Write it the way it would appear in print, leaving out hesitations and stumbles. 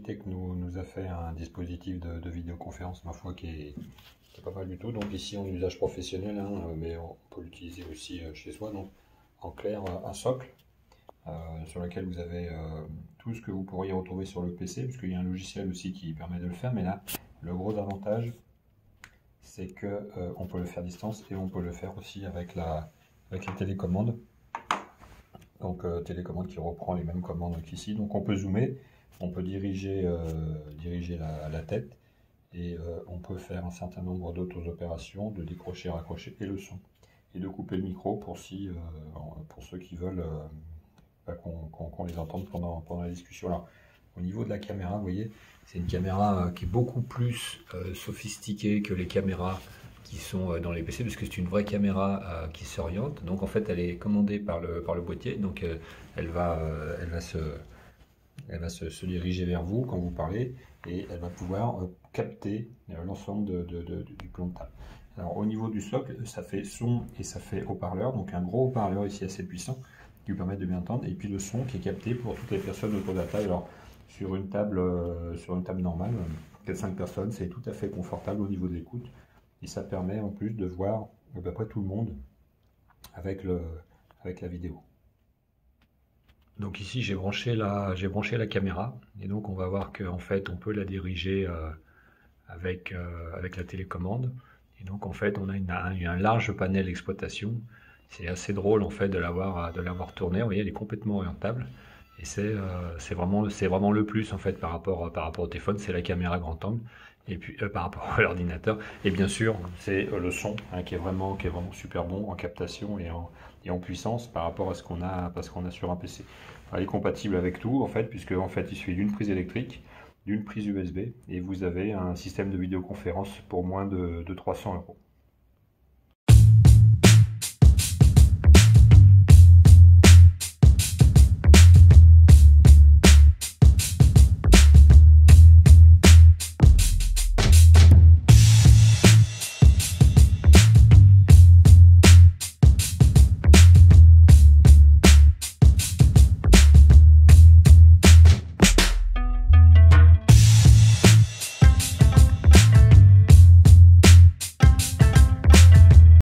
Logitech nous a fait un dispositif de vidéoconférence, ma foi, qui est pas mal du tout. Donc ici en usage professionnel, hein, mais on peut l'utiliser aussi chez soi. Donc en clair, un socle sur lequel vous avez tout ce que vous pourriez retrouver sur le PC, puisqu'il y a un logiciel aussi qui permet de le faire. Mais là, le gros avantage, c'est que on peut le faire à distance et on peut le faire aussi avec la télécommande. Donc télécommande qui reprend les mêmes commandes qu'ici. Donc on peut zoomer, on peut diriger la tête et on peut faire un certain nombre d'autres opérations, de décrocher, raccrocher et le son. Et de couper le micro pour ceux qui veulent qu'on les entende pendant la discussion. Alors, au niveau de la caméra, vous voyez, c'est une caméra qui est beaucoup plus sophistiquée que les caméras qui sont dans les PC, parce que c'est une vraie caméra qui s'oriente. Donc en fait, elle est commandée par le boîtier, donc elle va se diriger vers vous quand vous parlez, et elle va pouvoir capter l'ensemble du plan de table. Alors au niveau du socle, ça fait son et ça fait haut-parleur, donc un gros haut-parleur ici assez puissant qui vous permet de bien entendre, et puis le son qui est capté pour toutes les personnes autour de la table. Alors sur une table normale, 4-5 personnes, c'est tout à fait confortable au niveau de l'écoute, et ça permet en plus de voir à peu près tout le monde avec la vidéo. Donc ici j'ai branché la caméra, et donc on va voir qu'en fait on peut la diriger avec la télécommande. Et donc en fait on a un large panel d'exploitation. C'est assez drôle en fait de l'avoir tourné. Vous voyez, elle est complètement orientable, et c'est vraiment le plus en fait par rapport au téléphone, c'est la caméra grand angle, et puis par rapport à l'ordinateur. Et bien sûr c'est le son, hein, qui est vraiment super bon en captation et en puissance par rapport à ce qu'on a sur un PC. Elle est compatible avec tout en fait, puisque en fait il suffit d'une prise électrique, d'une prise USB, et vous avez un système de vidéoconférence pour moins de 300 €.